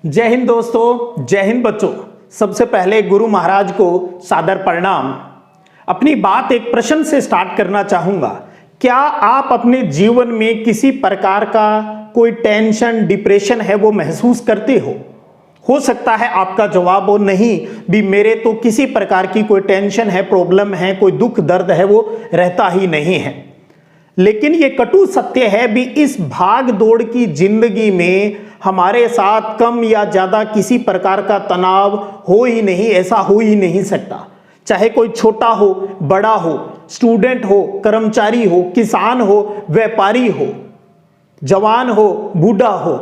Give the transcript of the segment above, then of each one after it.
जय हिंद दोस्तों, जय हिंद बच्चों। सबसे पहले गुरु महाराज को सादर प्रणाम। अपनी बात एक प्रश्न से स्टार्ट करना चाहूंगा। क्या आप अपने जीवन में किसी प्रकार का कोई टेंशन, डिप्रेशन है वो महसूस करते हो सकता है आपका जवाब हो नहीं भी, मेरे तो किसी प्रकार की कोई टेंशन है, प्रॉब्लम है, कोई दुख दर्द है वो रहता ही नहीं है। लेकिन ये कटु सत्य है भी, इस भाग दौड़ की जिंदगी में हमारे साथ कम या ज्यादा किसी प्रकार का तनाव हो ही नहीं, ऐसा हो ही नहीं सकता। चाहे कोई छोटा हो, बड़ा हो, स्टूडेंट हो, कर्मचारी हो, किसान हो, व्यापारी हो, जवान हो, बूढ़ा हो,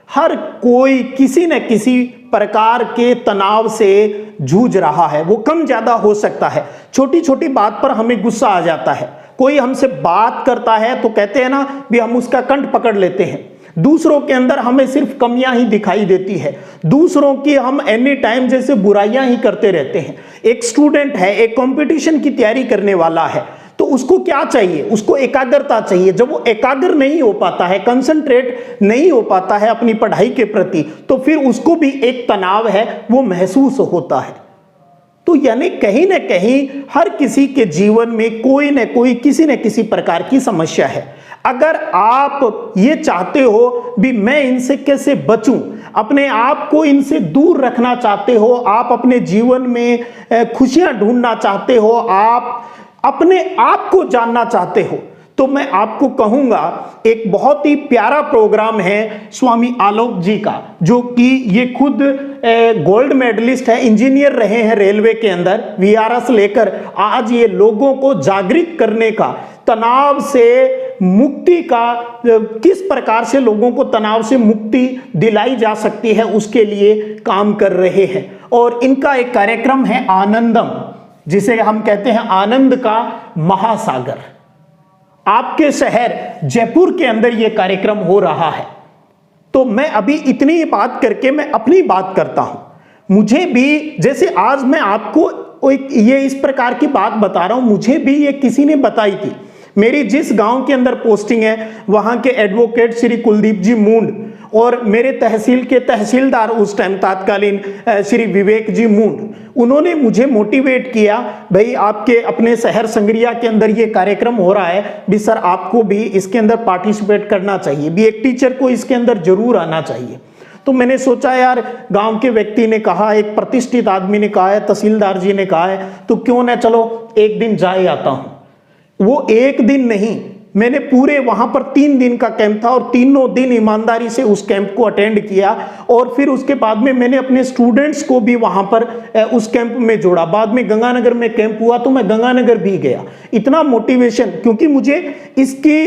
हर कोई किसी न किसी प्रकार के तनाव से जूझ रहा है। वो कम ज्यादा हो सकता है। छोटी छोटी बात पर हमें गुस्सा आ जाता है। कोई हमसे बात करता है तो कहते हैं ना भी, हम उसका कंठ पकड़ लेते हैं। दूसरों के अंदर हमें सिर्फ कमियां ही दिखाई देती है, दूसरों की हम एनी टाइम जैसे बुराइयां ही करते रहते हैं। एक स्टूडेंट है, एक कंपटीशन की तैयारी करने वाला है, तो उसको क्या चाहिए? उसको एकाग्रता चाहिए। जब वो एकाग्र नहीं हो पाता है, कंसंट्रेट नहीं हो पाता है अपनी पढ़ाई के प्रति, तो फिर उसको भी एक तनाव है वो महसूस होता है। तो यानी कहीं ना कहीं हर किसी के जीवन में कोई न कोई किसी न किसी प्रकार की समस्या है। अगर आप ये चाहते हो भी मैं इनसे कैसे बचूं, अपने आप को इनसे दूर रखना चाहते हो, आप अपने जीवन में खुशियां ढूंढना चाहते हो, आप अपने आप को जानना चाहते हो, तो मैं आपको कहूंगा एक बहुत ही प्यारा प्रोग्राम है स्वामी आलोक जी का, जो कि ये खुद गोल्ड मेडलिस्ट है, इंजीनियर रहे हैं रेलवे के अंदर। वीआरएस लेकर आज ये लोगों को जागृत करने का, तनाव से मुक्ति का, किस प्रकार से लोगों को तनाव से मुक्ति दिलाई जा सकती है उसके लिए काम कर रहे हैं। और इनका एक कार्यक्रम है आनंदम, जिसे हम कहते हैं आनंद का महासागर। आपके शहर जयपुर के अंदर यह कार्यक्रम हो रहा है। तो मैं अभी इतनी बात करके मैं अपनी बात करता हूं। मुझे भी, जैसे आज मैं आपको ये इस प्रकार की बात बता रहा हूं, मुझे भी ये किसी ने बताई थी। मेरी जिस गांव के अंदर पोस्टिंग है वहां के एडवोकेट श्री कुलदीप जी मूंड और मेरे तहसील के तहसीलदार उस टाइम तत्कालीन श्री विवेक जी मूंड, उन्होंने मुझे मोटिवेट किया, भाई आपके अपने शहर संगरिया के अंदर ये कार्यक्रम हो रहा है भी, सर आपको भी इसके अंदर पार्टिसिपेट करना चाहिए भी, एक टीचर को इसके अंदर जरूर आना चाहिए। तो मैंने सोचा यार, गांव के व्यक्ति ने कहा, एक प्रतिष्ठित आदमी ने कहा है, तहसीलदार जी ने कहा है, तो क्यों ना चलो एक दिन जाए आता हूं। वो एक दिन नहीं, मैंने पूरे वहां पर 3 दिन का कैंप था और तीनों दिन ईमानदारी से उस कैंप को अटेंड किया। और फिर उसके बाद में मैंने अपने स्टूडेंट्स को भी वहां पर उस कैंप में जोड़ा। बाद में गंगानगर में कैंप हुआ तो मैं गंगानगर भी गया। इतना मोटिवेशन, क्योंकि मुझे इसकी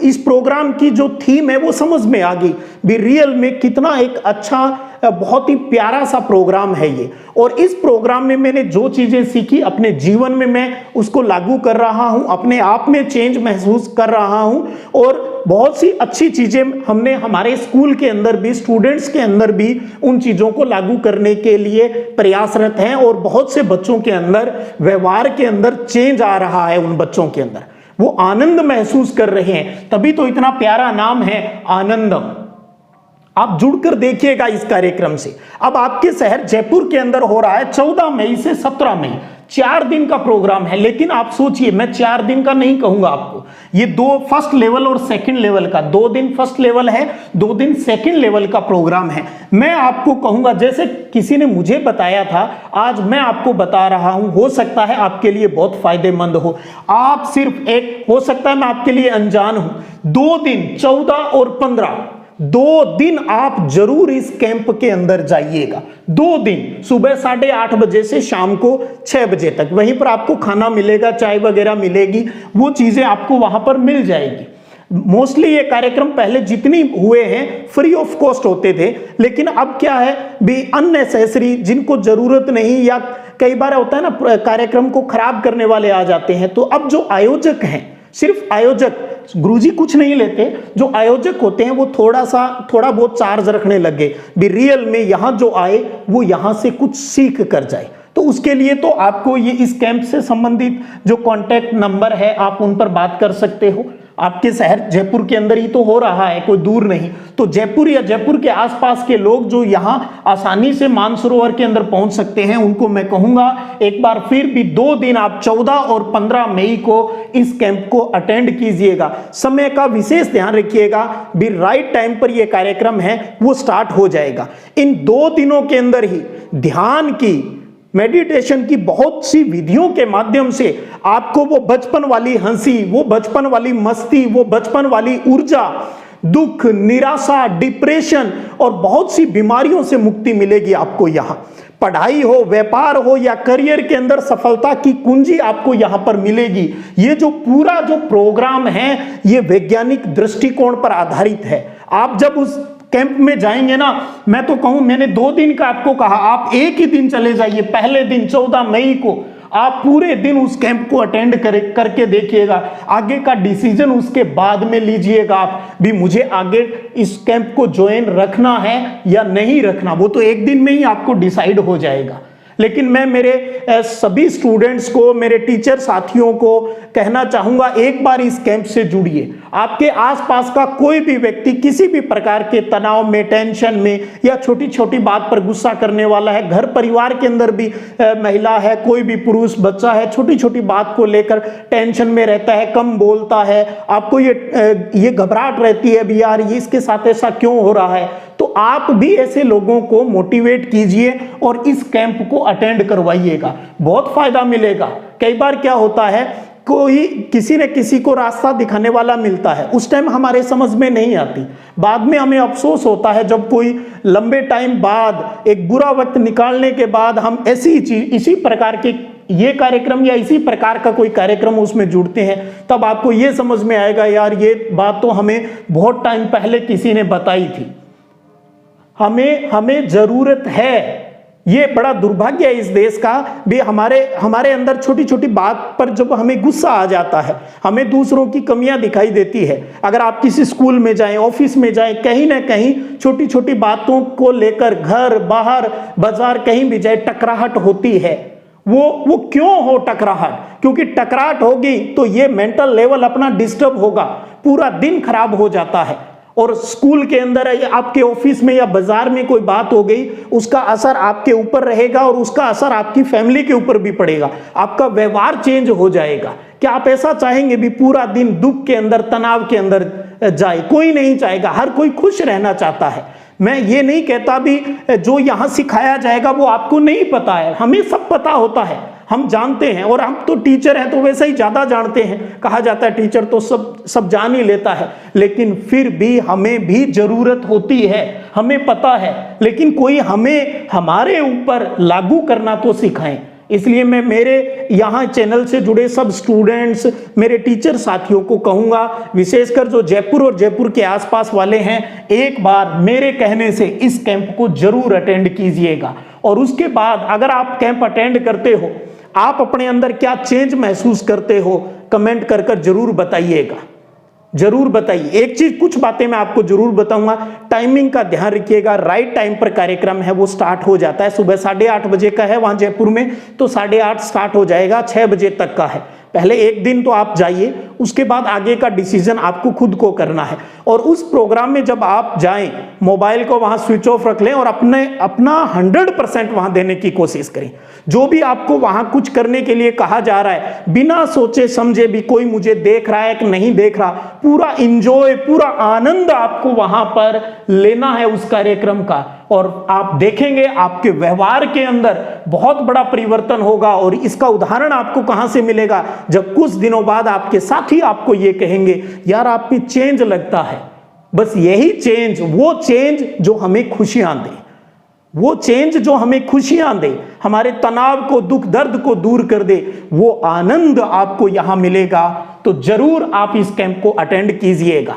इस प्रोग्राम की जो थीम है वो समझ में आ गई भी, रियल में कितना एक अच्छा, बहुत ही प्यारा सा प्रोग्राम है ये। और इस प्रोग्राम में मैंने जो चीजें सीखी अपने जीवन में मैं उसको लागू कर रहा हूं, अपने आप में चेंज महसूस कर रहा हूं। और बहुत सी अच्छी चीजें हमने हमारे स्कूल के अंदर भी, स्टूडेंट्स के अंदर भी उन चीजों को लागू करने के लिए प्रयासरत हैं। और बहुत से बच्चों के अंदर, व्यवहार के अंदर चेंज आ रहा है। उन बच्चों के अंदर वो आनंद महसूस कर रहे हैं, तभी तो इतना प्यारा नाम है आनंदम। आप जुड़कर देखिएगा इस कार्यक्रम से। अब आपके शहर जयपुर के अंदर हो रहा है 14 मई से 17 मई, 4 दिन का प्रोग्राम है। लेकिन आप सोचिए, मैं 4 दिन का नहीं कहूंगा आपको, ये 2 फर्स्ट लेवल और सेकंड लेवल का, 2 दिन फर्स्ट लेवल है, 2 दिन सेकंड लेवल का प्रोग्राम है। मैं आपको कहूंगा, जैसे किसी ने मुझे बताया था, आज मैं आपको बता रहा हूं, हो सकता है आपके लिए बहुत फायदेमंद हो। आप सिर्फ एक, हो सकता है मैं आपके लिए अनजान हूं, 2 दिन 14 और 15, 2 दिन आप जरूर इस कैंप के अंदर जाइएगा। 2 दिन, सुबह 8:30 बजे से शाम को 6 बजे तक। वहीं पर आपको खाना मिलेगा, चाय वगैरह मिलेगी, वो चीजें आपको वहां पर मिल जाएगी। मोस्टली ये कार्यक्रम पहले जितनी हुए हैं फ्री ऑफ कॉस्ट होते थे, लेकिन अब क्या है भी, अननेसेसरी, जिनको जरूरत नहीं, या कई बार होता है ना कार्यक्रम को खराब करने वाले आ जाते हैं। तो अब जो आयोजक हैं, सिर्फ आयोजक, गुरुजी कुछ नहीं लेते, जो आयोजक होते हैं वो थोड़ा बहुत चार्ज रखने लगे भी, रियल में यहां जो आए वो यहां से कुछ सीख कर जाए। तो उसके लिए तो आपको ये इस कैंप से संबंधित जो कांटेक्ट नंबर है आप उन पर बात कर सकते हो। आपके शहर जयपुर के अंदर ही तो हो रहा है, कोई दूर नहीं। तो जयपुर या जयपुर के आसपास के लोग जो यहां आसानी से मानसरोवर के अंदर पहुंच सकते हैं, उनको मैं कहूंगा एक बार फिर भी 2 दिन आप 14 और 15 मई को इस कैंप को अटेंड कीजिएगा। समय का विशेष ध्यान रखिएगा, भी राइट टाइम पर यह कार्यक्रम है वो स्टार्ट हो जाएगा। इन 2 दिनों के अंदर ही ध्यान की, मेडिटेशन की बहुत सी विधियों के माध्यम से आपको वो बचपन वाली हंसी, वो बचपन वाली मस्ती, वो बचपन वाली ऊर्जा, दुख, निराशा, डिप्रेशन और बहुत सी बीमारियों से मुक्ति मिलेगी आपको। यहां पढ़ाई हो, व्यापार हो या करियर के अंदर सफलता की कुंजी आपको यहां पर मिलेगी। ये जो पूरा जो प्रोग्राम है ये वैज्ञानिक दृष्टिकोण पर आधारित है। आप जब उस कैंप में जाएंगे ना, मैं तो कहूं, मैंने 2 दिन का आपको कहा, आप एक ही दिन चले जाइए। पहले दिन 14 मई को आप पूरे दिन उस कैंप को अटेंड करके देखिएगा। आगे का डिसीजन उसके बाद में लीजिएगा आप भी, मुझे आगे इस कैंप को ज्वाइन रखना है या नहीं रखना, वो तो एक दिन में ही आपको डिसाइड हो जाएगा। लेकिन मैं मेरे सभी स्टूडेंट्स को, मेरे टीचर साथियों को कहना चाहूंगा, एक बार इस कैंप से जुड़िए। आपके आसपास का कोई भी व्यक्ति किसी भी प्रकार के तनाव में, टेंशन में या छोटी छोटी बात पर गुस्सा करने वाला है, घर परिवार के अंदर भी महिला है, कोई भी पुरुष, बच्चा है, छोटी छोटी बात को लेकर टेंशन में रहता है, कम बोलता है, आपको ये घबराहट रहती है भी यार ये इसके साथ ऐसा क्यों हो रहा है, तो आप भी ऐसे लोगों को मोटिवेट कीजिए और इस कैंप को अटेंड करवाइएगा, बहुत फायदा मिलेगा। कई बार क्या होता है, कोई किसी न किसी को रास्ता दिखाने वाला मिलता है, उस टाइम हमारे समझ में नहीं आती, बाद में हमें अफसोस होता है जब कोई लंबे टाइम बाद, एक बुरा वक्त निकालने के बाद हम ऐसी चीज, इसी प्रकार के ये कार्यक्रम या इसी प्रकार का कोई कार्यक्रम उसमें जुड़ते हैं, तब आपको ये समझ में आएगा यार ये बात तो हमें बहुत टाइम पहले किसी ने बताई थी, हमें जरूरत है। ये बड़ा दुर्भाग्य है इस देश का भी, हमारे अंदर छोटी छोटी बात पर जब हमें गुस्सा आ जाता है, हमें दूसरों की कमियां दिखाई देती है। अगर आप किसी स्कूल में जाएं, ऑफिस में जाएं, कहीं ना कहीं छोटी छोटी बातों को लेकर घर बाहर बाजार कहीं भी जाए टकराहट होती है। वो क्यों हो टकराहट? क्योंकि टकराहट होगी तो ये मेंटल लेवल अपना डिस्टर्ब होगा, पूरा दिन खराब हो जाता है। और स्कूल के अंदर, आपके ऑफिस में या बाजार में कोई बात हो गई, उसका असर आपके ऊपर रहेगा और उसका असर आपकी फैमिली के ऊपर भी पड़ेगा, आपका व्यवहार चेंज हो जाएगा। क्या आप ऐसा चाहेंगे भी पूरा दिन दुख के अंदर, तनाव के अंदर जाए? कोई नहीं चाहेगा, हर कोई खुश रहना चाहता है। मैं ये नहीं कहता भी जो यहां सिखाया जाएगा वो आपको नहीं पता है, हमें सब पता होता है, हम जानते हैं, और हम तो टीचर हैं तो वैसे ही ज्यादा जानते हैं। कहा जाता है टीचर तो सब जान ही लेता है, लेकिन फिर भी हमें भी जरूरत होती है, हमें पता है, लेकिन कोई हमें हमारे ऊपर लागू करना तो सिखाएं। इसलिए मैं मेरे यहाँ चैनल से जुड़े सब स्टूडेंट्स, मेरे टीचर साथियों को कहूँगा, विशेषकर जो जयपुर और जयपुर के आसपास वाले हैं, एक बार मेरे कहने से इस कैंप को जरूर अटेंड कीजिएगा। और उसके बाद अगर आप कैंप अटेंड करते हो, आप अपने अंदर क्या चेंज महसूस करते हो, कमेंट कर कर जरूर बताइएगा, जरूर बताइए। एक चीज, कुछ बातें मैं आपको जरूर बताऊंगा, टाइमिंग का ध्यान रखिएगा। राइट टाइम पर कार्यक्रम है वो स्टार्ट हो जाता है, सुबह 8:30 बजे का है वहां जयपुर में, तो 8:30 स्टार्ट हो जाएगा, 6 बजे तक का है। पहले एक दिन तो आप जाइए, उसके बाद आगे का डिसीजन आपको खुद को करना है। और उस प्रोग्राम में जब आप जाएं, मोबाइल को वहां स्विच ऑफ रख लें और अपना 100% वहां देने की कोशिश करें। जो भी आपको वहां कुछ करने के लिए कहा जा रहा है, बिना सोचे समझे भी, कोई मुझे देख रहा है कि नहीं देख रहा, पूरा इंजॉय, पूरा आनंद आपको वहां पर लेना है उस कार्यक्रम का। और आप देखेंगे आपके व्यवहार के अंदर बहुत बड़ा परिवर्तन होगा। और इसका उदाहरण आपको कहां से मिलेगा? जब कुछ दिनों बाद आपके साथी आपको ये कहेंगे यार आप में चेंज लगता है। बस यही चेंज, वो चेंज जो हमें खुशियां दे, वो चेंज जो हमें खुशियां दे, हमारे तनाव को, दुख दर्द को दूर कर दे, वो आनंद आपको यहां मिलेगा। तो जरूर आप इस कैंप को अटेंड कीजिएगा।